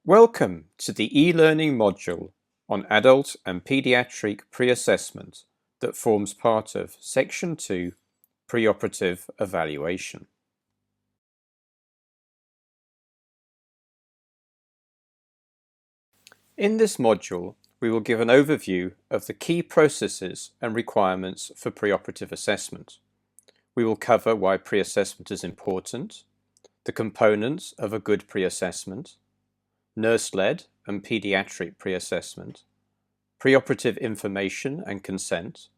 Welcome to the e-learning module on adult and pediatric pre-assessment that forms part of Section 2, Preoperative Evaluation. In this module, we will give an overview of the key processes and requirements for preoperative assessment. We will cover why pre-assessment is important, the components of a good pre-assessment, nurse-led and pediatric pre-assessment, preoperative information and consent,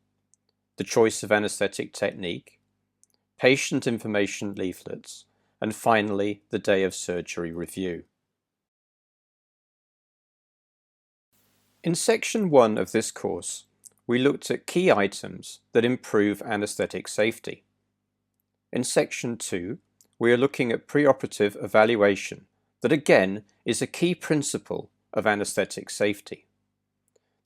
the choice of anesthetic technique, patient information leaflets, and finally the day of surgery review. In Section 1 of this course, we looked at key items that improve anesthetic safety. In Section 2, we are looking at preoperative evaluation that again is a key principle of anesthetic safety.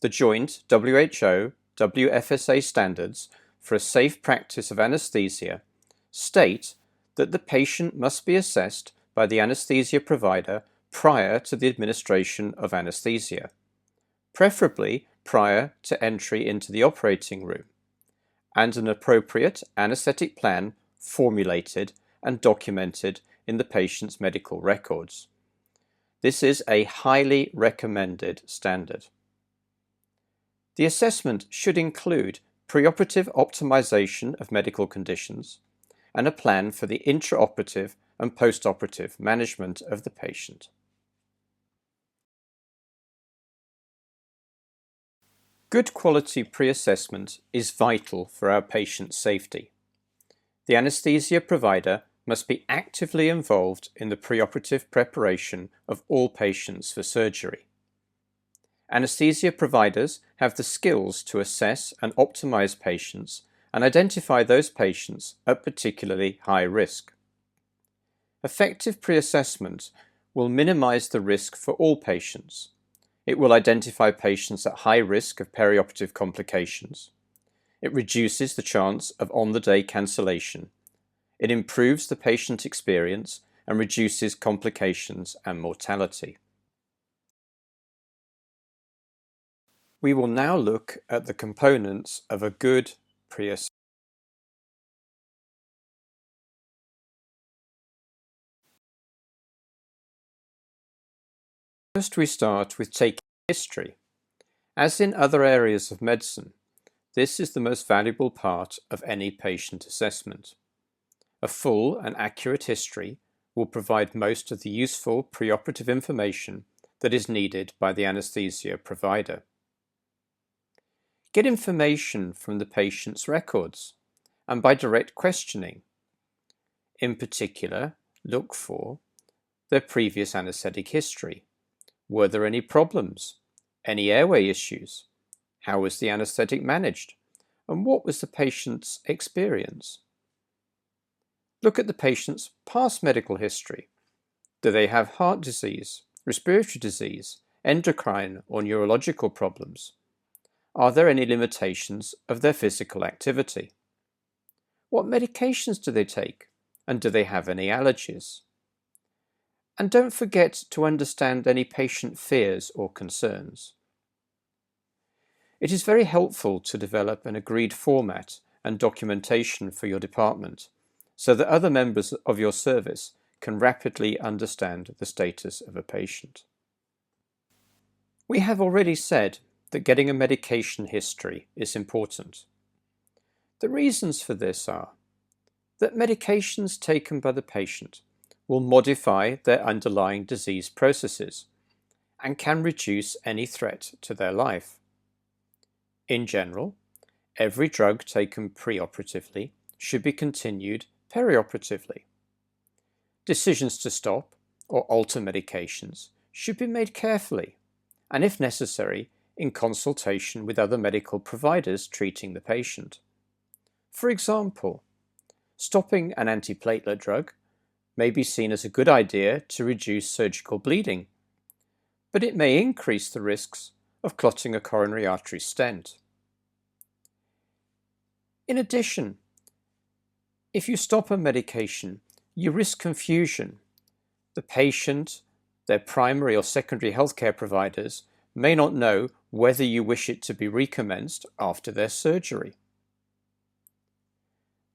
The joint WHO-WFSA standards for a safe practice of anesthesia state that the patient must be assessed by the anesthesia provider prior to the administration of anesthesia, preferably prior to entry into the operating room, and an appropriate anesthetic plan formulated and documented in the patient's medical records. This is a highly recommended standard. The assessment should include preoperative optimization of medical conditions and a plan for the intraoperative and postoperative management of the patient. Good quality pre-assessment is vital for our patient's safety. The anesthesia provider must be actively involved in the preoperative preparation of all patients for surgery. Anesthesia providers have the skills to assess and optimize patients and identify those patients at particularly high risk. Effective pre-assessment will minimize the risk for all patients. It will identify patients at high risk of perioperative complications. It reduces the chance of on-the-day cancellation. It improves the patient experience and reduces complications and mortality. We will now look at the components of a good pre-assessment. First, we start with taking history. As in other areas of medicine, this is the most valuable part of any patient assessment. A full and accurate history will provide most of the useful preoperative information that is needed by the anesthesia provider. Get information from the patient's records and by direct questioning. In particular, look for their previous anesthetic history. Were there any problems? Any airway issues? How was the anesthetic managed? And what was the patient's experience? Look at the patient's past medical history. Do they have heart disease, respiratory disease, endocrine or neurological problems? Are there any limitations of their physical activity? What medications do they take? And do they have any allergies? And don't forget to understand any patient fears or concerns. It is very helpful to develop an agreed format and documentation for your department so that other members of your service can rapidly understand the status of a patient. We have already said that getting a medication history is important. The reasons for this are that medications taken by the patient will modify their underlying disease processes and can reduce any threat to their life. In general, every drug taken preoperatively should be continued perioperatively. Decisions to stop or alter medications should be made carefully and, if necessary, in consultation with other medical providers treating the patient. For example, stopping an antiplatelet drug may be seen as a good idea to reduce surgical bleeding, but it may increase the risks of clotting a coronary artery stent. In addition, if you stop a medication, you risk confusion. The patient Their primary or secondary healthcare providers may not know whether you wish it to be recommenced after their surgery.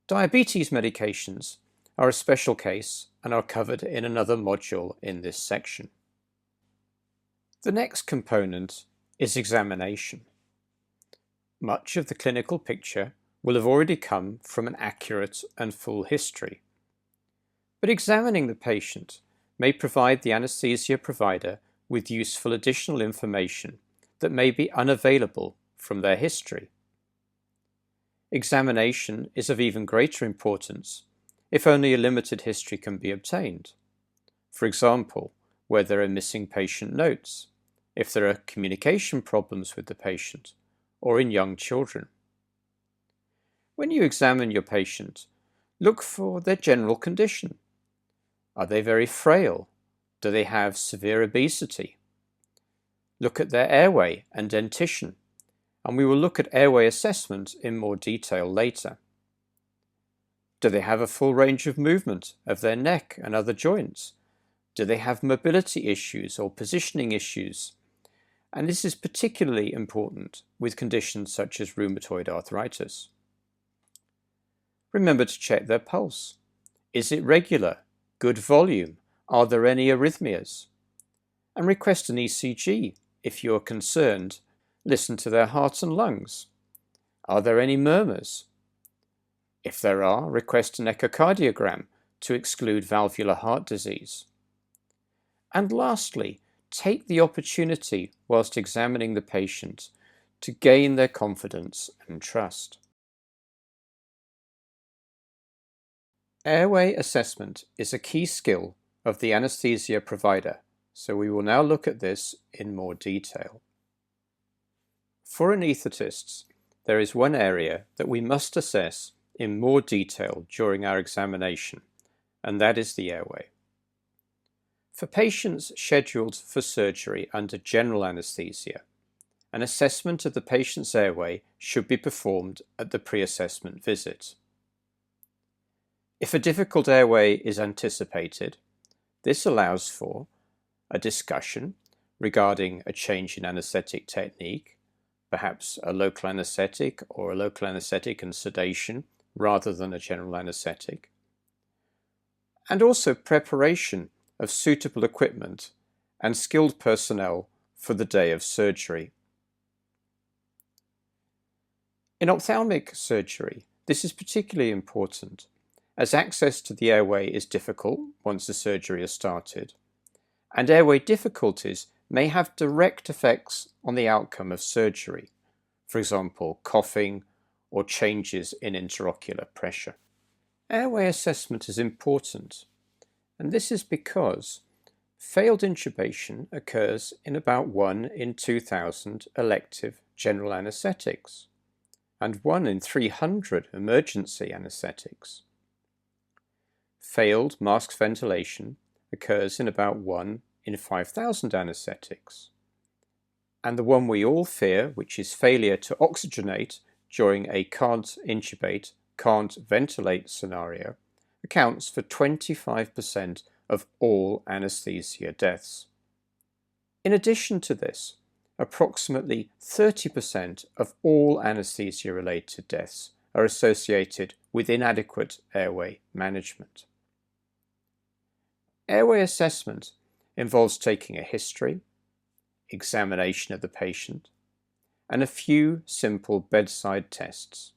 Diabetes medications are a special case and are covered in another module in this section. The next component is examination. Much of the clinical picture will have already come from an accurate and full history. But examining the patient may provide the anesthesia provider with useful additional information that may be unavailable from their history. Examination is of even greater importance if only a limited history can be obtained. For example, where there are missing patient notes, if there are communication problems with the patient, or in young children. When you examine your patient, look for their general condition. Are they very frail? Do they have severe obesity? Look at their airway and dentition, and we will look at airway assessment in more detail later. Do they have a full range of movement of their neck and other joints? Do they have mobility issues or positioning issues? And this is particularly important with conditions such as rheumatoid arthritis. Remember to check their pulse. Is it regular? Good volume? Are there any arrhythmias? And request an ECG if you are concerned. Listen to their heart and lungs. Are there any murmurs? If there are, request an echocardiogram to exclude valvular heart disease. And lastly, take the opportunity whilst examining the patient to gain their confidence and trust. Airway assessment is a key skill of the anesthesia provider, so we will now look at this in more detail. For anaesthetists, there is one area that we must assess in more detail during our examination, and that is the airway. For patients scheduled for surgery under general anaesthesia, an assessment of the patient's airway should be performed at the pre-assessment visit. If a difficult airway is anticipated, this allows for a discussion regarding a change in anaesthetic technique, perhaps a local anaesthetic or a local anaesthetic and sedation rather than a general anaesthetic, and also preparation of suitable equipment and skilled personnel for the day of surgery. In ophthalmic surgery, this is particularly important as access to the airway is difficult once the surgery is started, and airway difficulties may have direct effects on the outcome of surgery, for example, coughing or changes in intraocular pressure. Airway assessment is important, and this is because failed intubation occurs in about 1 in 2,000 elective general anaesthetics and 1 in 300 emergency anaesthetics. Failed masked ventilation occurs in about 1 in 5,000 anaesthetics. And the one we all fear, which is failure to oxygenate during a can't intubate, can't ventilate scenario, accounts for 25% of all anaesthesia deaths. In addition to this, approximately 30% of all anaesthesia-related deaths are associated with inadequate airway management. Airway assessment involves taking a history, examination of the patient, and a few simple bedside tests.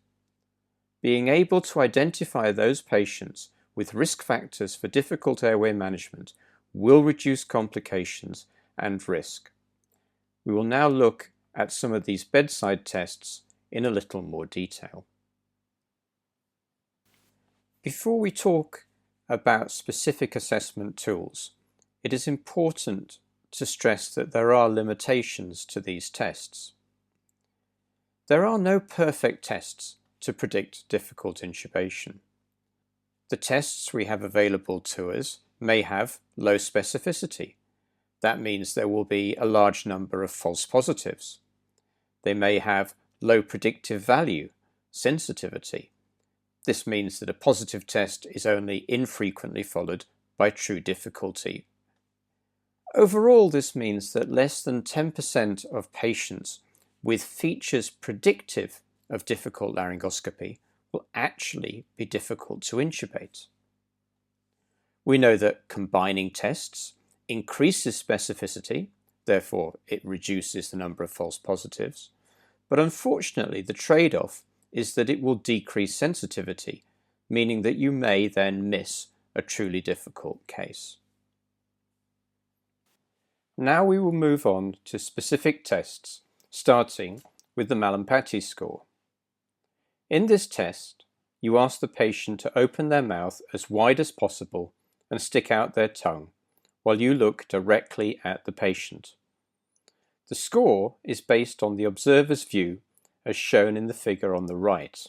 Being able to identify those patients with risk factors for difficult airway management will reduce complications and risk. We will now look at some of these bedside tests in a little more detail. Before we talk about specific assessment tools, it is important to stress that there are limitations to these tests. There are no perfect tests to predict difficult intubation. The tests we have available to us may have low specificity. That means there will be a large number of false positives. They may have low predictive value, sensitivity. This means that a positive test is only infrequently followed by true difficulty. Overall, this means that less than 10% of patients with features predictive of difficult laryngoscopy will actually be difficult to intubate. We know that combining tests increases specificity, therefore it reduces the number of false positives, but unfortunately the trade-off is that it will decrease sensitivity, meaning that you may then miss a truly difficult case. Now we will move on to specific tests, starting with the Mallampati score. In this test, you ask the patient to open their mouth as wide as possible and stick out their tongue, while you look directly at the patient. The score is based on the observer's view, as shown in the figure on the right.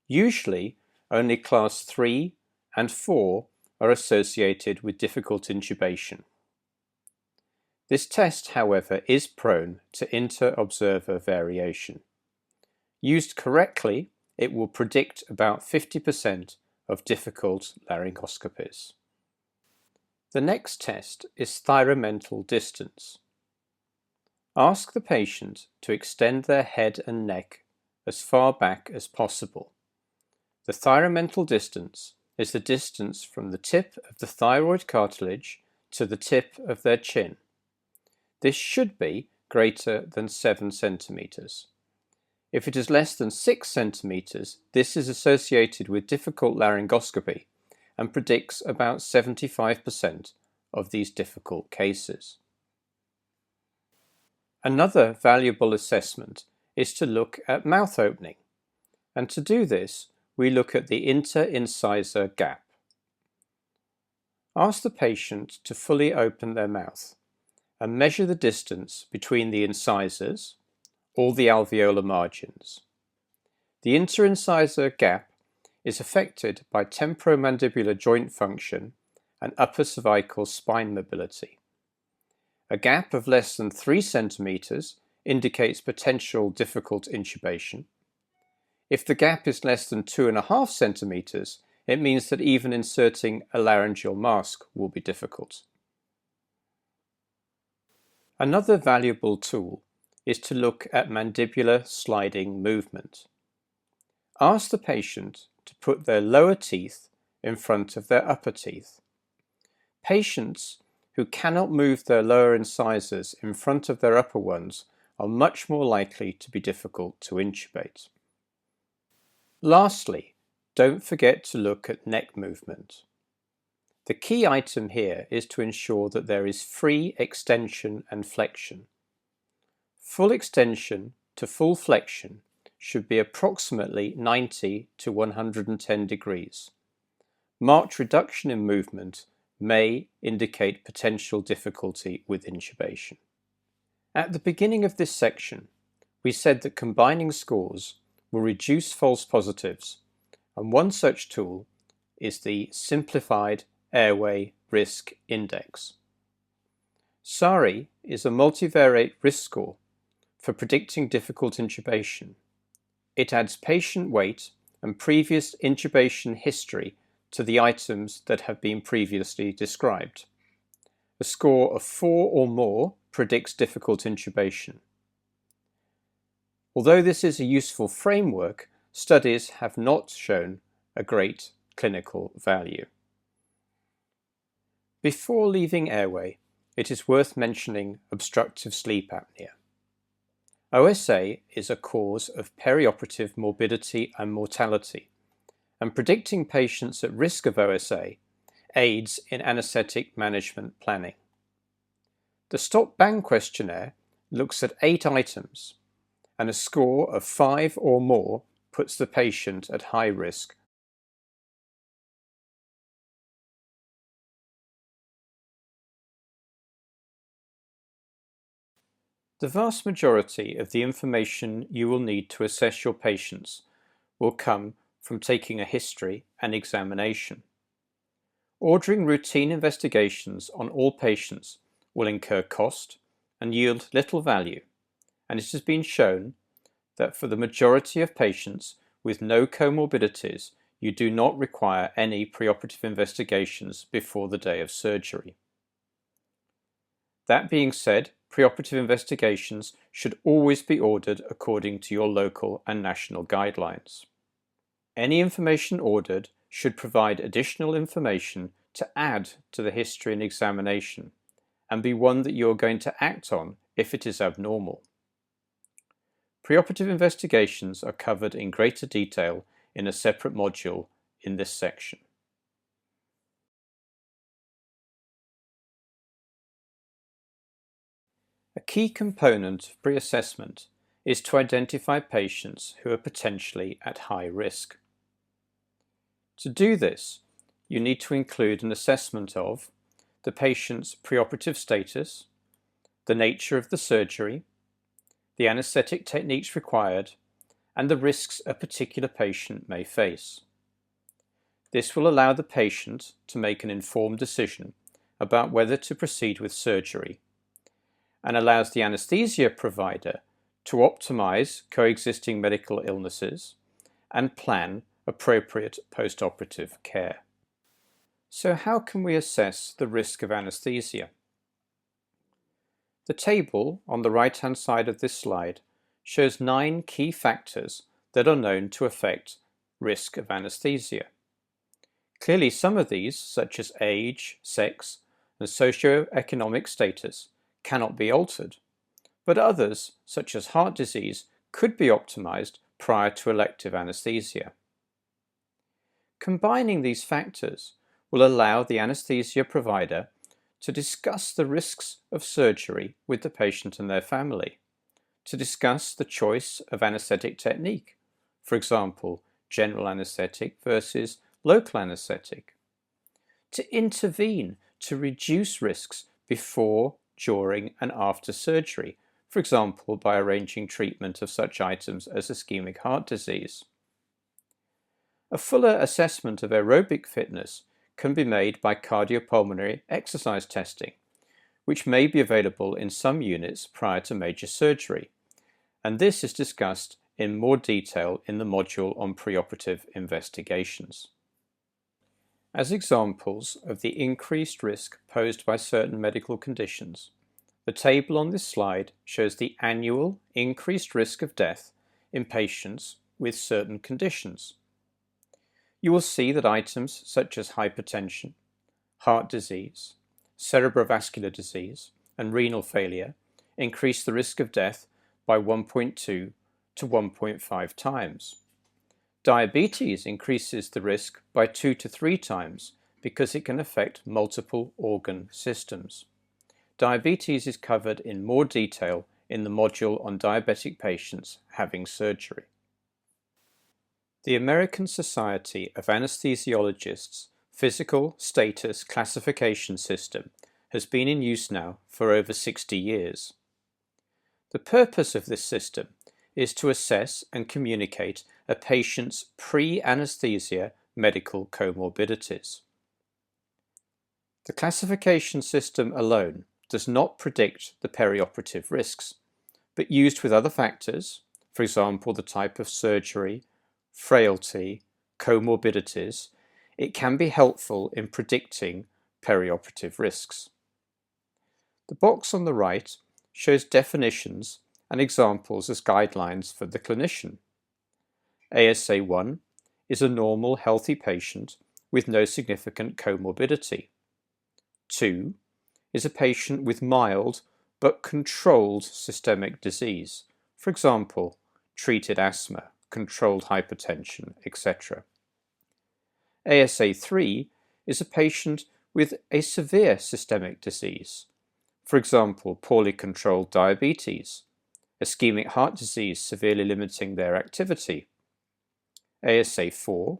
Usually, only class 3 and 4 are associated with difficult intubation. This test, however, is prone to inter-observer variation. Used correctly, it will predict about 50% of difficult laryngoscopies. The next test is thyromental distance. Ask the patient to extend their head and neck as far back as possible. The thyromental distance is the distance from the tip of the thyroid cartilage to the tip of their chin. This should be greater than 7 centimeters. If it is less than 6 centimeters, this is associated with difficult laryngoscopy and predicts about 75% of these difficult cases. Another valuable assessment is to look at mouth opening, and to do this, we look at the inter-incisor gap. Ask the patient to fully open their mouth and measure the distance between the incisors, or the alveolar margins. The inter-incisor gap is affected by temporomandibular joint function and upper cervical spine mobility. A gap of less than 3 centimeters indicates potential difficult intubation. If the gap is less than 2.5 centimeters, it means that even inserting a laryngeal mask will be difficult. Another valuable tool is to look at mandibular sliding movement. Ask the patient to put their lower teeth in front of their upper teeth. Patients who cannot move their lower incisors in front of their upper ones are much more likely to be difficult to intubate. Lastly, don't forget to look at neck movement. The key item here is to ensure that there is free extension and flexion. Full extension to full flexion should be approximately 90 to 110 degrees. Marked reduction in movement may indicate potential difficulty with intubation. At the beginning of this section, we said that combining scores will reduce false positives, and one such tool is the Simplified Airway Risk Index. SARI is a multivariate risk score for predicting difficult intubation. It adds patient weight and previous intubation history to the items that have been previously described. A score of 4 or more predicts difficult intubation. Although this is a useful framework, studies have not shown a great clinical value. Before leaving airway, it is worth mentioning obstructive sleep apnea. OSA is a cause of perioperative morbidity and mortality, and predicting patients at risk of OSA aids in anaesthetic management planning. The Stop-Bang questionnaire looks at 8 items, and a score of 5 or more puts the patient at high risk. The vast majority of the information you will need to assess your patients will come from taking a history and examination. Ordering routine investigations on all patients will incur cost and yield little value, and it has been shown that for the majority of patients with no comorbidities, you do not require any preoperative investigations before the day of surgery. That being said, preoperative investigations should always be ordered according to your local and national guidelines. Any information ordered should provide additional information to add to the history and examination, and be one that you are going to act on if it is abnormal. Preoperative investigations are covered in greater detail in a separate module in this section. A key component of pre-assessment is to identify patients who are potentially at high risk. To do this, you need to include an assessment of the patient's preoperative status, the nature of the surgery, the anesthetic techniques required, and the risks a particular patient may face. This will allow the patient to make an informed decision about whether to proceed with surgery, and allows the anesthesia provider to optimize coexisting medical illnesses and plan appropriate post-operative care. So how can we assess the risk of anesthesia? The table on the right-hand side of this slide shows 9 key factors that are known to affect risk of anesthesia. Clearly, some of these, such as age, sex, and socioeconomic status, cannot be altered, but others, such as heart disease, could be optimized prior to elective anesthesia. Combining these factors will allow the anesthesia provider to discuss the risks of surgery with the patient and their family, to discuss the choice of anesthetic technique, for example, general anesthetic versus local anesthetic, to intervene to reduce risks before, during, and after surgery, for example, by arranging treatment of such items as ischemic heart disease. A fuller assessment of aerobic fitness can be made by cardiopulmonary exercise testing, which may be available in some units prior to major surgery, and this is discussed in more detail in the module on preoperative investigations. As examples of the increased risk posed by certain medical conditions, the table on this slide shows the annual increased risk of death in patients with certain conditions. You will see that items such as hypertension, heart disease, cerebrovascular disease, and renal failure increase the risk of death by 1.2 to 1.5 times. Diabetes increases the risk by 2 to 3 times because it can affect multiple organ systems. Diabetes is covered in more detail in the module on diabetic patients having surgery. The American Society of Anesthesiologists Physical Status Classification System has been in use now for over 60 years. The purpose of this system is to assess and communicate a patient's pre-anesthesia medical comorbidities. The classification system alone does not predict the perioperative risks, but used with other factors, for example the type of surgery, frailty, comorbidities, it can be helpful in predicting perioperative risks. The box on the right shows definitions and examples as guidelines for the clinician. ASA1 is a normal, healthy patient with no significant comorbidity. 2 is a patient with mild but controlled systemic disease, for example, treated asthma, controlled hypertension, etc. ASA3 is a patient with a severe systemic disease, for example, poorly controlled diabetes, ischemic heart disease severely limiting their activity. ASA4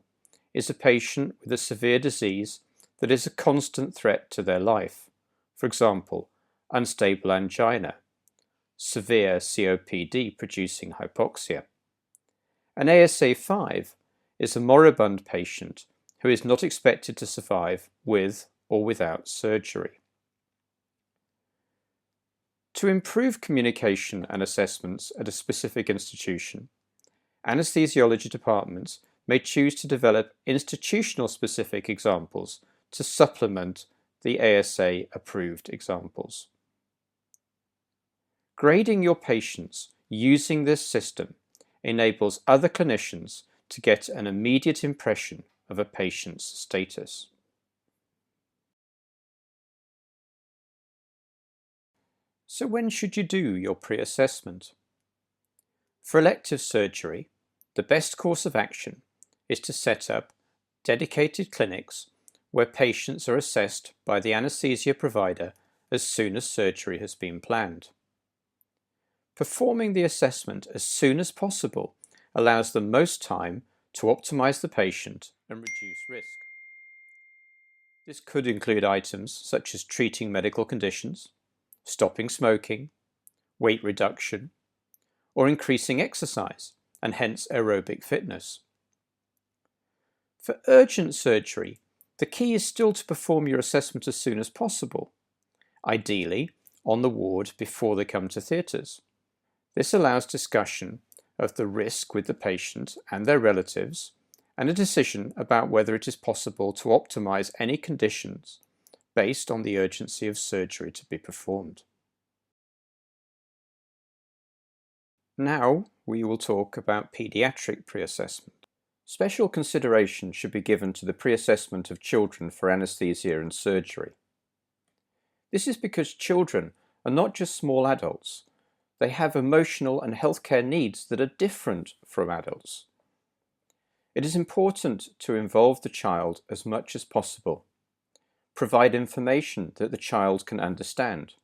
is a patient with a severe disease that is a constant threat to their life, for example, unstable angina, severe COPD producing hypoxia. And ASA5 is a moribund patient who is not expected to survive with or without surgery. To improve communication and assessments at a specific institution, anesthesiology departments may choose to develop institutional specific examples to supplement the ASA approved examples. Grading your patients using this system enables other clinicians to get an immediate impression of a patient's status. So when should you do your pre-assessment? For elective surgery, the best course of action is to set up dedicated clinics where patients are assessed by the anesthesia provider as soon as surgery has been planned. Performing the assessment as soon as possible allows the most time to optimize the patient and reduce risk. This could include items such as treating medical conditions, stopping smoking, weight reduction, or increasing exercise and hence aerobic fitness. For urgent surgery, the key is still to perform your assessment as soon as possible, ideally on the ward before they come to theatres. This allows discussion of the risk with the patient and their relatives and a decision about whether it is possible to optimize any conditions based on the urgency of surgery to be performed. Now we will talk about pediatric pre-assessment. Special consideration should be given to the pre-assessment of children for anesthesia and surgery. This is because children are not just small adults. They have emotional and healthcare needs that are different from adults. It is important to involve the child as much as possible. Provide information that the child can understand.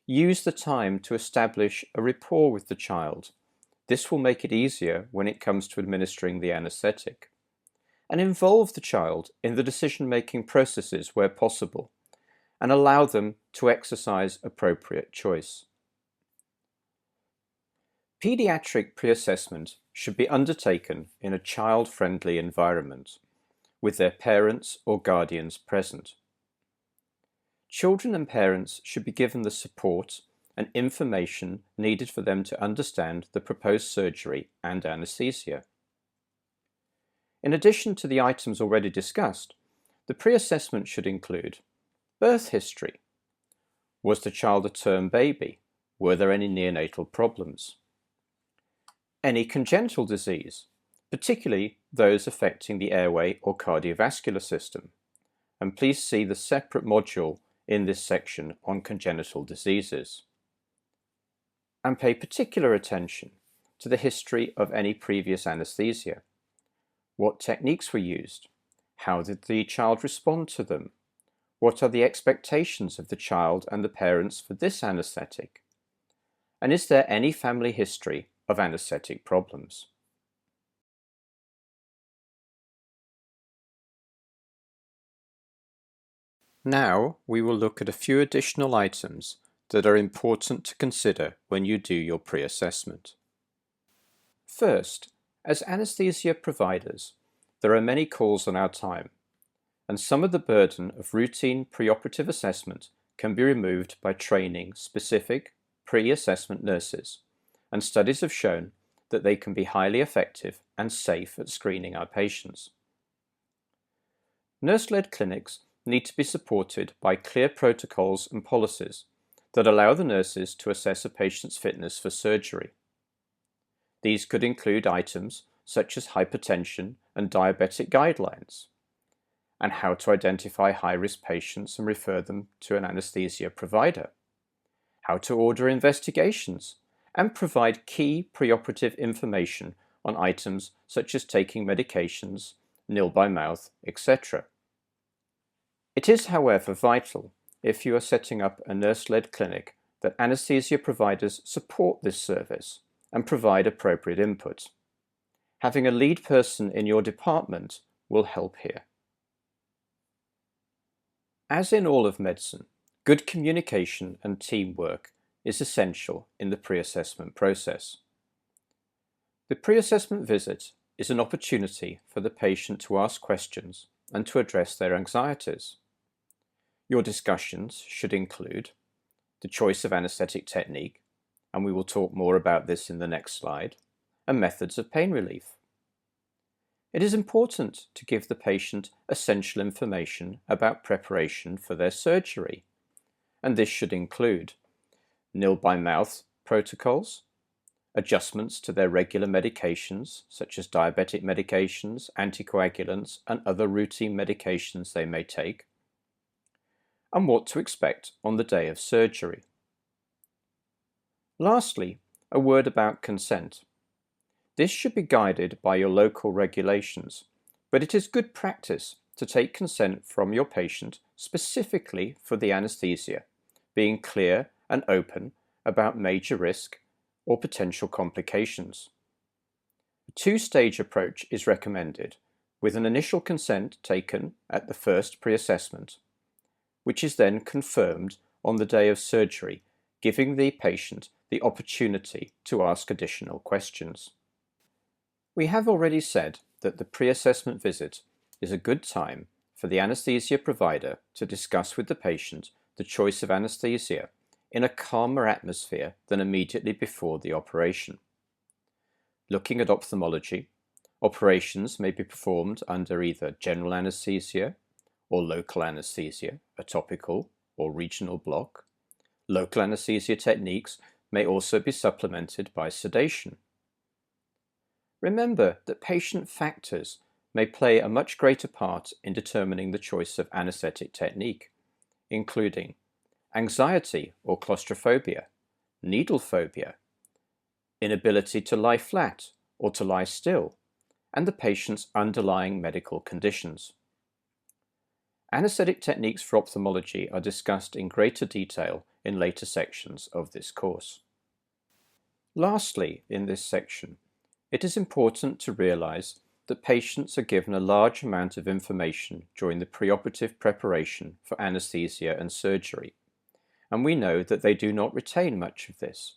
Use the time to establish a rapport with the child. This will make it easier when it comes to administering the anesthetic. And involve the child in the decision-making processes where possible, and allow them to exercise appropriate choice. Pediatric pre-assessment should be undertaken in a child-friendly environment, with their parents or guardians present. Children and parents should be given the support and information needed for them to understand the proposed surgery and anesthesia. In addition to the items already discussed, the pre-assessment should include birth history. Was the child a term baby? Were there any neonatal problems? Any congenital disease, particularly those affecting the airway or cardiovascular system. And please see the separate module in this section on congenital diseases. And pay particular attention to the history of any previous anesthesia. What techniques were used? How did the child respond to them? What are the expectations of the child and the parents for this anesthetic? And is there any family history of anesthetic problems? Now we will look at a few additional items that are important to consider when you do your pre-assessment. First, as anesthesia providers, there are many calls on our time, and some of the burden of routine preoperative assessment can be removed by training specific pre-assessment nurses, and studies have shown that they can be highly effective and safe at screening our patients. Nurse-led clinics need to be supported by clear protocols and policies that allow the nurses to assess a patient's fitness for surgery. These could include items such as hypertension and diabetic guidelines, and how to identify high-risk patients and refer them to an anesthesia provider, how to order investigations, and provide key preoperative information on items such as taking medications, nil by mouth, etc. It is, however, vital, if you are setting up a nurse-led clinic, that anesthesia providers support this service and provide appropriate input. Having a lead person in your department will help here. As in all of medicine, good communication and teamwork is essential in the pre-assessment process. The pre-assessment visit is an opportunity for the patient to ask questions and to address their anxieties. Your discussions should include the choice of anesthetic technique, and we will talk more about this in the next slide, and methods of pain relief. It is important to give the patient essential information about preparation for their surgery, and this should include nil by mouth protocols, adjustments to their regular medications, such as diabetic medications, anticoagulants, and other routine medications they may take, and what to expect on the day of surgery. Lastly, a word about consent. This should be guided by your local regulations, but it is good practice to take consent from your patient specifically for the anesthesia, being clear and open about major risk or potential complications. A two-stage approach is recommended, with an initial consent taken at the first pre-assessment, which is then confirmed on the day of surgery, giving the patient the opportunity to ask additional questions. We have already said that the pre-assessment visit is a good time for the anesthesia provider to discuss with the patient the choice of anesthesia in a calmer atmosphere than immediately before the operation. Looking at ophthalmology, operations may be performed under either general anesthesia or local anesthesia, a topical or regional block. Local anesthesia techniques may also be supplemented by sedation. Remember that patient factors may play a much greater part in determining the choice of anesthetic technique, including anxiety or claustrophobia, needle phobia, inability to lie flat or to lie still, and the patient's underlying medical conditions. Anesthetic techniques for ophthalmology are discussed in greater detail in later sections of this course. Lastly, in this section, it is important to realize that patients are given a large amount of information during the preoperative preparation for anesthesia and surgery, and we know that they do not retain much of this.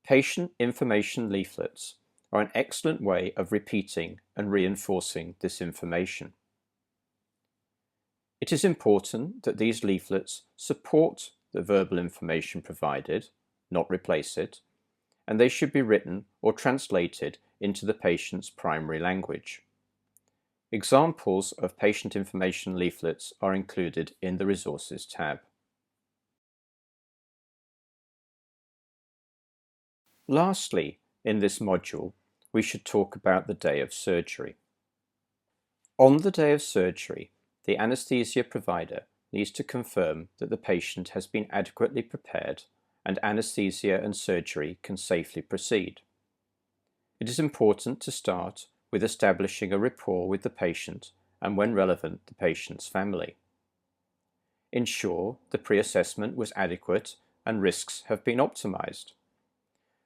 Patient information leaflets are an excellent way of repeating and reinforcing this information. It is important that these leaflets support the verbal information provided, not replace it, and they should be written or translated into the patient's primary language. Examples of patient information leaflets are included in the Resources tab. Lastly, in this module, we should talk about the day of surgery. On the day of surgery, the anesthesia provider needs to confirm that the patient has been adequately prepared and anesthesia and surgery can safely proceed. It is important to start with establishing a rapport with the patient and, when relevant, the patient's family. Ensure the pre-assessment was adequate and risks have been optimized.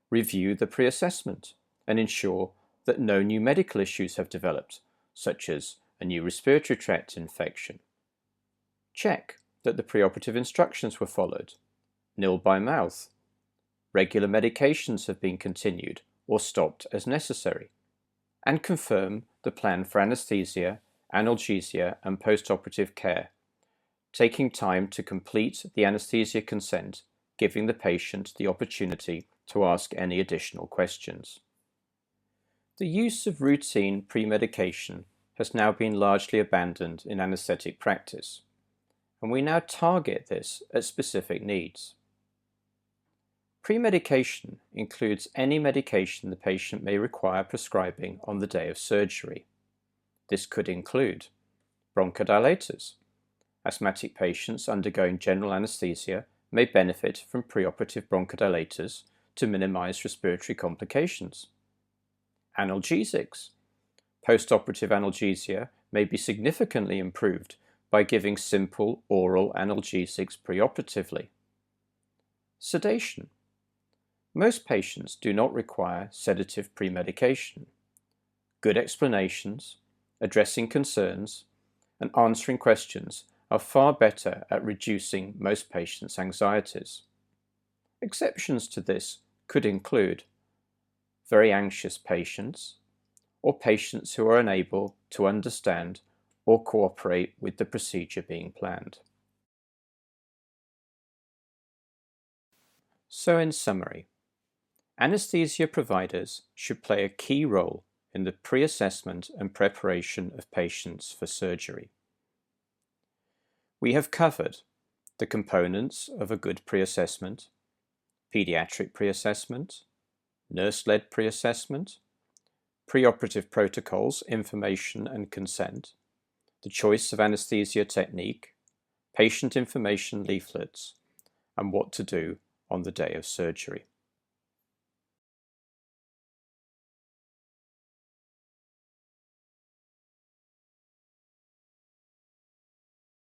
Review the pre-assessment and ensure that no new medical issues have developed, such as a new respiratory tract infection. Check that the preoperative instructions were followed, nil by mouth. Regular medications have been continued or stopped as necessary. And confirm the plan for anesthesia, analgesia, and postoperative care, taking time to complete the anesthesia consent, giving the patient the opportunity to ask any additional questions. The use of routine pre-medication has now been largely abandoned in anesthetic practice, and we now target this at specific needs. Pre-medication includes any medication the patient may require prescribing on the day of surgery. This could include bronchodilators. Asthmatic patients undergoing general anesthesia may benefit from preoperative bronchodilators to minimize respiratory complications. Analgesics. Postoperative analgesia may be significantly improved by giving simple oral analgesics preoperatively. Sedation. Most patients do not require sedative pre-medication. Good explanations, addressing concerns, and answering questions are far better at reducing most patients' anxieties. Exceptions to this could include very anxious patients or patients who are unable to understand or cooperate with the procedure being planned. So in summary, anesthesia providers should play a key role in the pre-assessment and preparation of patients for surgery. We have covered the components of a good pre-assessment, pediatric pre-assessment, nurse-led pre-assessment, preoperative protocols, information and consent, the choice of anesthesia technique, patient information leaflets, and what to do on the day of surgery.